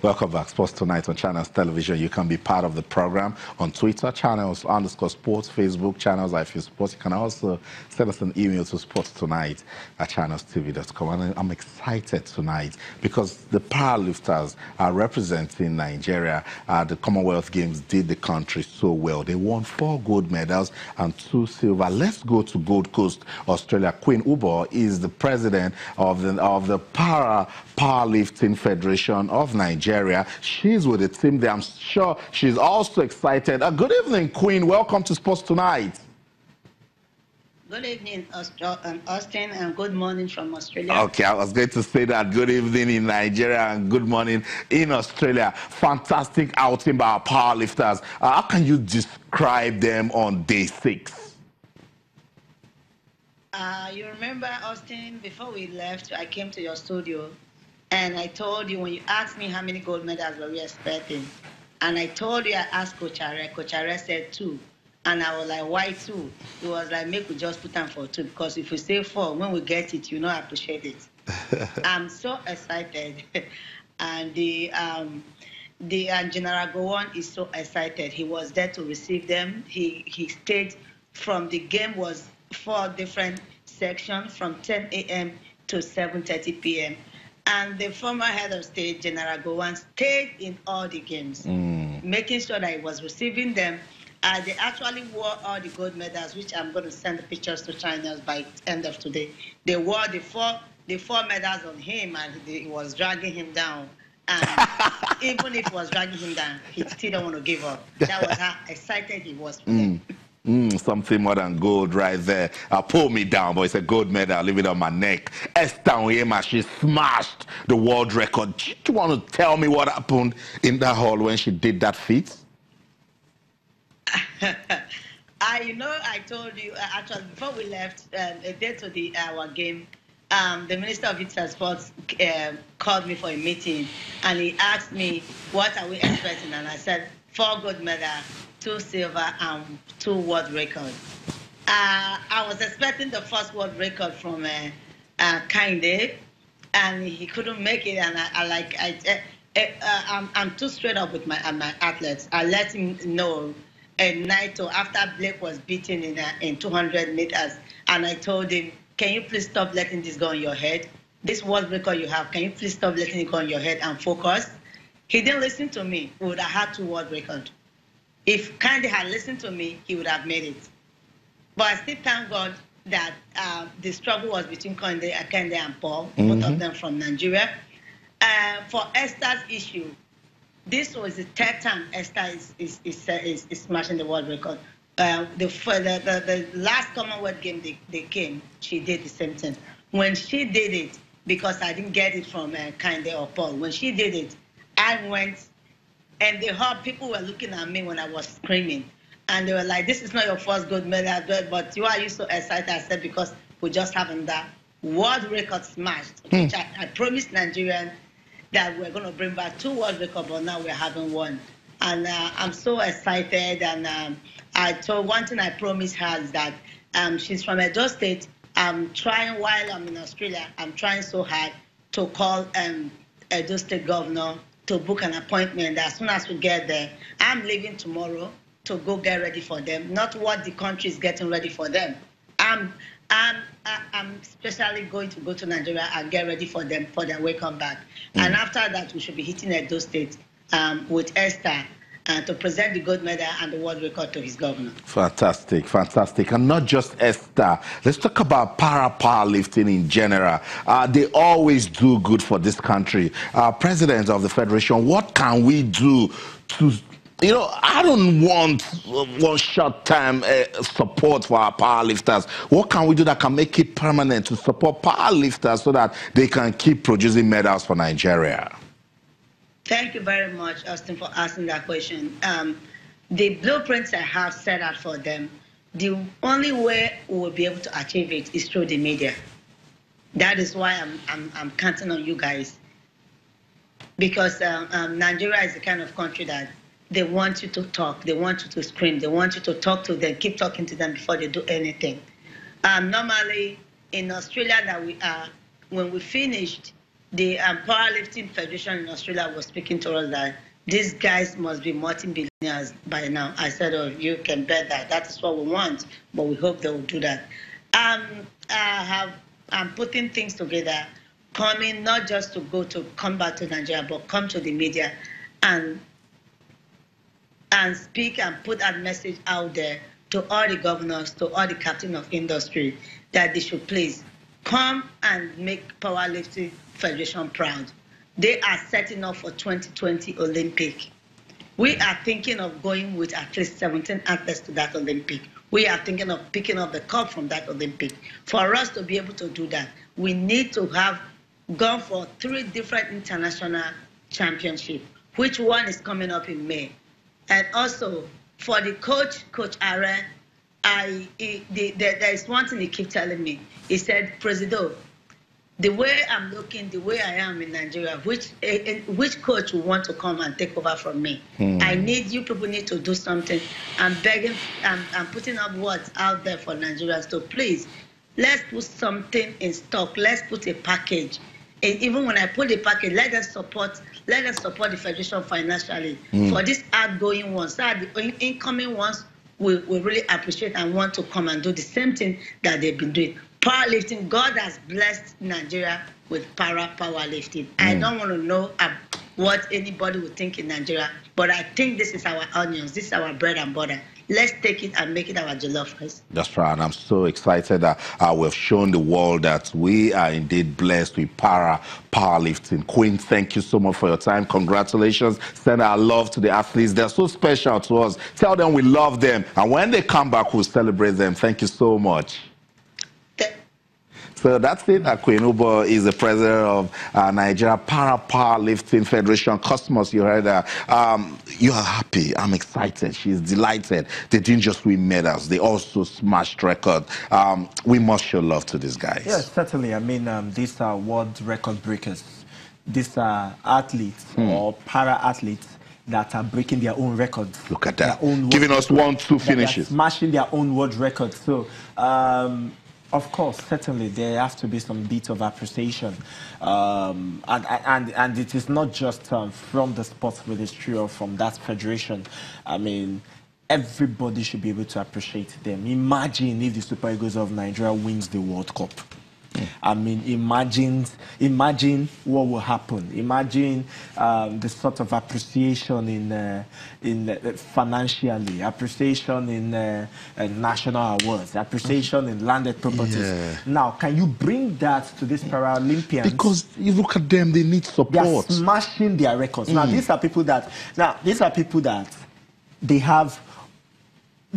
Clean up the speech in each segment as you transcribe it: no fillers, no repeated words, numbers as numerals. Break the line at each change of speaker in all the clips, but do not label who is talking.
Welcome back. Sports Tonight on Channels Television. You can be part of the program on Twitter, channels_sports, Facebook, channels I Feel Sports. You can also send us an email to sportstonight@channelstv.com. And I'm excited tonight because the powerlifters are representing Nigeria. The Commonwealth Games did the country so well. They won 4 gold medals and 2 silver. Let's go to Gold Coast, Australia. Queen Uboh is the president of the Powerlifting Federation of Nigeria. She's with the team there. I'm sure she's also excited. Good evening, Queen. Welcome to Sports Tonight.
Good evening, Austin, and good morning from Australia.
Okay, I was going to say that. Good evening in Nigeria and good morning in Australia. Fantastic outing by our powerlifters. How can you describe them on day 6?
You remember, Austin, before we left, I came to your studio, and I told you, when you asked me how many gold medals were we expecting, and I told you, I asked Coach Are. Coach Are said 2. And I was like, why 2? He was like, make we just put them for 2, because if we say 4, when we get it, you know I appreciate it. I'm so excited. And the General Gowon is so excited. He was there to receive them. He stayed from the game was 4 different sections from 10 a.m. to 7:30 p.m. And the former head of state, General Gowon, stayed in all the games, making sure that he was receiving them. They actually wore all the gold medals, which I'm going to send the pictures to China by the end of today. They wore the four medals on him, and he was dragging him down. And even if he was dragging him down, he still don't want to give up. That was how excited he was for them.
Something more than gold right there. Pull me down, but it's a gold medal. Leave it on my neck. Esther Onyema, she smashed the world record. Do you want to tell me what happened in that hall when she did that feat?
I told you, actually, before we left, a day to our game, the Minister of Youth and Sports called me for a meeting, and he asked me, what are we expecting? And I said, 4 gold medals, 2 silver, and 2 world records. I was expecting the first world record from Kinde, and he couldn't make it, and I'm too straight up with my athletes. I let him know a night or after Blake was beaten in 200 meters, and I told him, can you please stop letting this go on your head? This world record you have, can you please stop letting it go on your head and focus? He didn't listen to me. We would have had 2 world records. If Kinde had listened to me, he would have made it. But I still thank God that the struggle was between Kinde and Paul, both of them from Nigeria. For Esther's issue, this was the 3rd time Esther is smashing the world record. The last Commonwealth game they came, she did the same thing. When she did it, because I didn't get it from Kinde or Paul, when she did it, I went, and people were looking at me when I was screaming. And they were like, this is not your first gold medal, but why are you so excited? I said, because we just haven't that world record smashed, which I promised Nigerians that we're going to bring back 2 world records, but now we're having 1. And I'm so excited. And one thing I promised her is that she's from Edo State. I'm trying, while I'm in Australia, I'm trying so hard to call Edo State governor to book an appointment. As soon as we get there, I'm leaving tomorrow to go get ready for them. Not what the country is getting ready for them. I'm especially going to go to Nigeria and get ready for them for their welcome back. And after that, we should be hitting Edo State with Esther to present the gold medal and the world record to his governor.
Fantastic, fantastic. And not just Esther. Let's talk about powerlifting in general. They always do good for this country. President of the Federation, what can we do to... I don't want one short-term support for our powerlifters. What can we do that can make it permanent to support powerlifters so that they can keep producing medals for Nigeria?
Thank you very much, Austin, for asking that question. The blueprints I have set out for them, the only way we will be able to achieve it is through the media. That is why I'm counting on you guys. Because Nigeria is the kind of country that they want you to talk, they want you to scream, they want you to talk to them, keep talking to them before they do anything. Normally, in Australia that we are, when we finished the Powerlifting Federation in Australia was speaking to us that these guys must be multi-billionaires by now. I said, oh, you can bet that. That is what we want, but we hope they will do that. I'm putting things together, coming not just to come back to Nigeria, but come to the media and speak and put that message out there to all the governors, to all the captains of industry, that they should please come and make Powerlifting Federation proud. They are setting up for 2020 Olympic. We are thinking of going with at least 17 athletes to that Olympic. We are thinking of picking up the cup from that Olympic. For us to be able to do that, we need to have gone for 3 different international championships, which one is coming up in May. And also, for the coach, Coach Are, there is one thing he keeps telling me. He said, Presido, the way I'm looking, the way I am in Nigeria, which coach will want to come and take over from me? I need, you people need to do something. I'm begging, I'm putting up words out there for Nigerians. So please, let's put something in stock. Let's put a package. And even when I put the package, let us support the Federation financially for these outgoing ones. So the incoming ones we really appreciate and want to come and do the same thing that they've been doing. Powerlifting, God has blessed Nigeria with powerlifting. I don't want to know what anybody would think in Nigeria, but I think this is our onions, this is our bread and butter. Let's take it and make it our jollof rice.
That's right. I'm so excited that we've shown the world that we are indeed blessed with powerlifting. Queen, thank you so much for your time. Congratulations. Send our love to the athletes. They're so special to us. Tell them we love them. And when they come back, we'll celebrate them. Thank you so much. So that's it. Queen Uboh is the president of Nigeria Powerlifting Federation. Customers, you heard her. You are happy. I'm excited. She's delighted. They didn't just win medals. They also smashed records. We must show love to these guys.
Yes, certainly. I mean, these are world record breakers. These are athletes or para-athletes that are breaking their own records.
Look at that. Giving us 1-2 finishes.
Smashing their own world records. So, of course, certainly there has to be some bit of appreciation, and it is not just from the sports ministry or from that federation. I mean, everybody should be able to appreciate them. Imagine if the Super Eagles of Nigeria wins the World Cup. I mean, imagine what will happen. Imagine the sort of appreciation in financially, appreciation in national awards, appreciation in landed properties. Yeah. Now, can you bring that to these Paralympians?
Because you look at them, they need support.
They are smashing their records. Now, these are people that they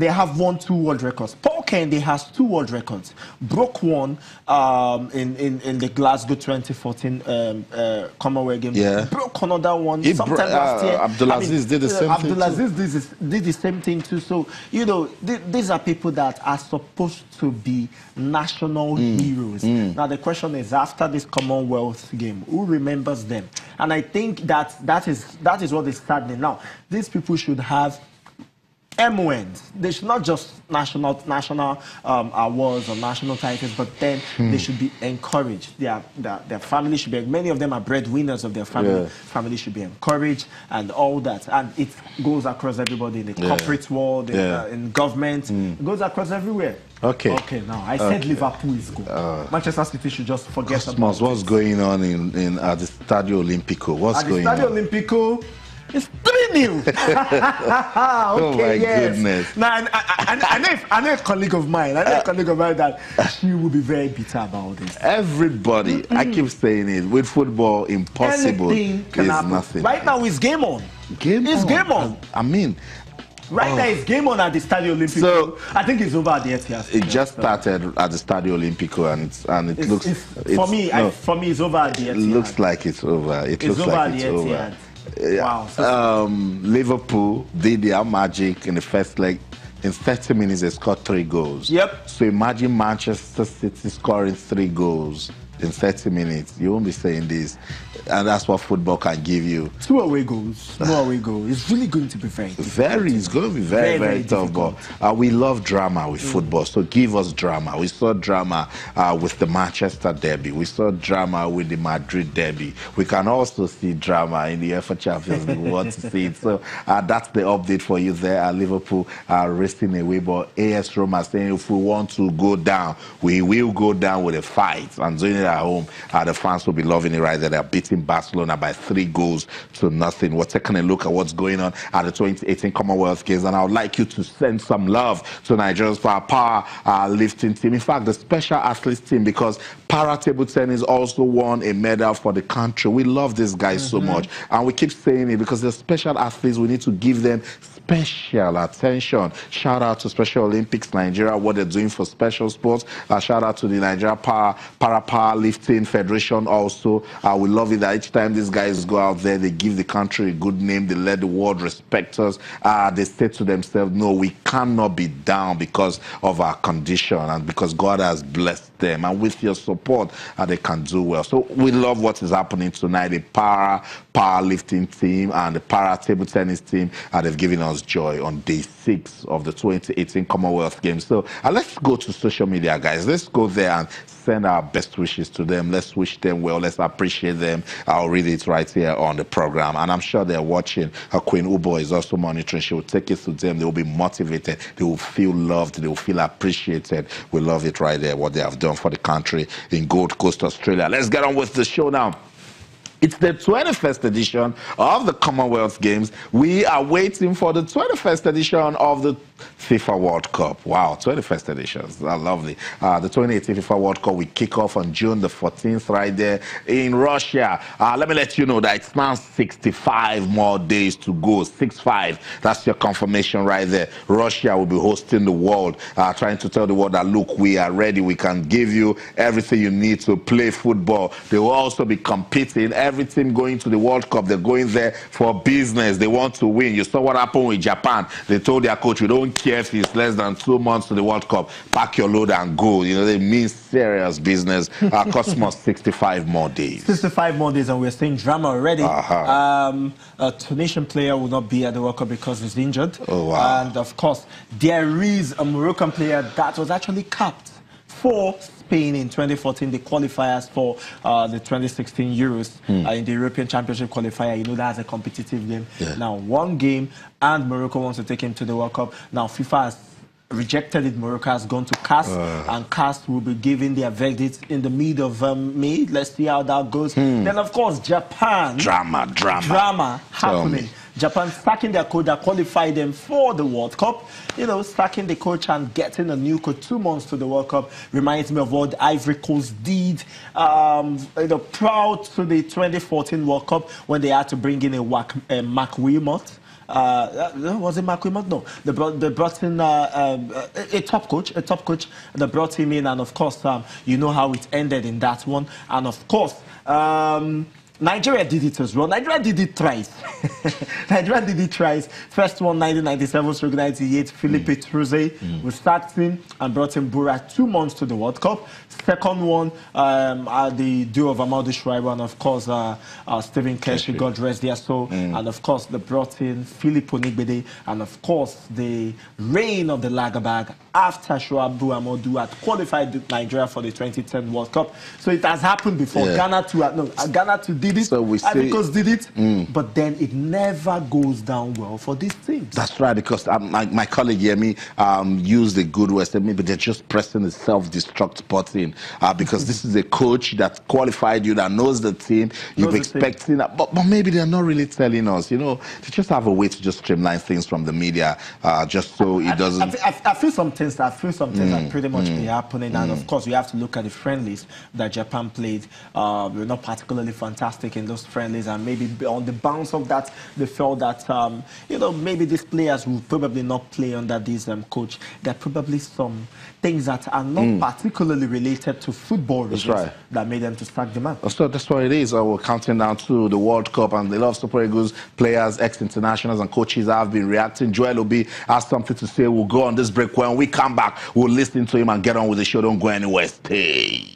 have won 2 world records. Paul Kennedy has 2 world records. Broke one in the Glasgow 2014 Commonwealth Games.
Yeah.
Broke another one sometime last year.
Abdulaziz did the same thing.
Abdulaziz did the same thing too. So, you know, these are people that are supposed to be national heroes. Now, the question is, after this Commonwealth game, who remembers them? And I think that is what is saddening. Now, these people should have MONs. They should not just national awards or national titles, but then they should be encouraged. Their family should be, many of them are breadwinners of their family. Yeah. Family should be encouraged and all that. And it goes across everybody in the corporate world, in government. It goes across everywhere.
Okay.
Now I said Liverpool is good. Manchester City should just forget about
what's going on at the Stadio Olimpico? What's going on?
At the Stadio Olimpico, it's 3-0.
Oh my goodness.
Now, I know a colleague of mine. That she will be very bitter about this.
Everybody, I keep saying it. With football, impossible is nothing.
Right now, it's game on. Game on.
I mean,
right now, it's game on at the Stadio Olimpico. So I think it's over at the Etihad.
It just started at the Stadio Olimpico, and it looks.
For me, it's over at the Etihad.
It looks like it's over. It's over at the Etihad. Wow. Liverpool did their magic in the first leg. In 30 minutes, they scored 3 goals.
Yep.
So imagine Manchester City scoring 3 goals in 30 minutes. You won't be saying this. And that's what football can give you.
2 away goals, no away goal. It's really going to be very difficult.
It's going to be very tough. But we love drama with football, so give us drama. We saw drama with the Manchester derby. We saw drama with the Madrid derby. We can also see drama in the UEFA Champions League. We want to see it. So that's the update for you there. Liverpool are racing away, but AS Roma saying if we want to go down, we will go down with a fight. And doing it at home, the fans will be loving it right there. They're beating Barcelona by 3-0. We're taking a look at what's going on at the 2018 Commonwealth Games, and I would like you to send some love to Nigeria's power lifting team. In fact, the special athletes team, because para table tennis also won a medal for the country. We love these guys so much, and we keep saying it because they're special athletes. We need to give them special attention. Shout out to Special Olympics Nigeria, what they're doing for special sports. Shout out to the Nigeria Powerlifting Federation also. We love it that each time these guys go out there, they give the country a good name. They let the world respect us. They say to themselves, no, we cannot be down because of our condition and because God has blessed them. And with your support, they can do well. So we love what is happening tonight. The powerlifting team and the para table tennis team, they've given us joy on day 6 of the 2018 Commonwealth Games. So let's go to social media, guys. Let's go there and send our best wishes to them. Let's wish them well. Let's appreciate them. I'll read it right here on the program. And I'm sure they're watching. Queen Uboh is also monitoring. She will take it to them. They will be motivated. They will feel loved. They will feel appreciated. We love it right there, what they have done for the country in Gold Coast, Australia. Let's get on with the show now. It's the 21st edition of the Commonwealth Games. We are waiting for the 21st edition of the FIFA World Cup. Wow, 21st edition. That's lovely. The 2018 FIFA World Cup, we kick off on June the 14th right there in Russia. Let me let you know that it's now 65 more days to go. 6-5. That's your confirmation right there. Russia will be hosting the world, trying to tell the world that, look, we are ready. We can give you everything you need to play football. They will also be competing. Every team going to the World Cup, they're going there for business. They want to win. You saw what happened with Japan. They told their coach, we don't care if it's less than 2 months to the World Cup. Pack your load and go. You know, they mean serious business. Cosmos 65 more days. 65
more days, and we're seeing drama already. A Tunisian player will not be at the World Cup because he's injured.
Oh, wow.
And of course, there is a Moroccan player that was actually capped for Spain in 2014, the qualifiers for the 2016 Euros in the European Championship qualifier. You know, that's a competitive game. Now, 1 game, and Morocco wants to take him to the World Cup. Now, FIFA has rejected it. Morocco has gone to CAS, and CAS will be giving their verdict in the mid of May. Let's see how that goes. Then, of course, Japan. Drama happening. Japan sacking their coach that qualified them for the World Cup. You know, sacking the coach and getting a new coach 2 months to the World Cup reminds me of what Ivory Coast did. You know, proud to the 2014 World Cup when they had to bring in a Mark Wilmot. Was it Mark Wilmot? No, they brought in a top coach. They brought him in, and of course, you know how it ended in that one. And of course, Nigeria did it as well. Nigeria did it twice. First one, 1997-98, Philippe Truze was sacked him and brought in Bura 2 months to the World Cup. Second one, the duo of Amadou Chouaïbou and, of course, Stephen Keshi, God rest their soul. And, of course, they brought in Philippe Onigbede. And, of course, the reign of the lager bag after Chouaïbou Amadou had qualified Nigeria for the 2010 World Cup. So it has happened before. Ghana to did it,
so we say,
because did it, but then it never goes down well for these teams.
That's right, because my colleague Yemi used a good word, said maybe they're just pressing the self-destruct button because this is a coach that qualified you, that knows the team, you're expecting that, but maybe they're not really telling us, you know, to just have a way to just streamline things from the media, just so it doesn't...
I feel some things that pretty much be happening, and of course you have to look at the friendlies that Japan played. Were not particularly fantastic in those friendlies, and maybe on the bounce of that, they felt that you know, maybe these players will probably not play under this coach. There are probably some things that are not particularly related to football reasons that made them to sack the man.
So that's what it is. We're counting down to the World Cup, and a lot of Super Eagles players, ex-internationals and coaches have been reacting. Joel Obi has something to say. We'll go on this break. When we come back, we'll listen to him and get on with the show. Don't go anywhere. Stay.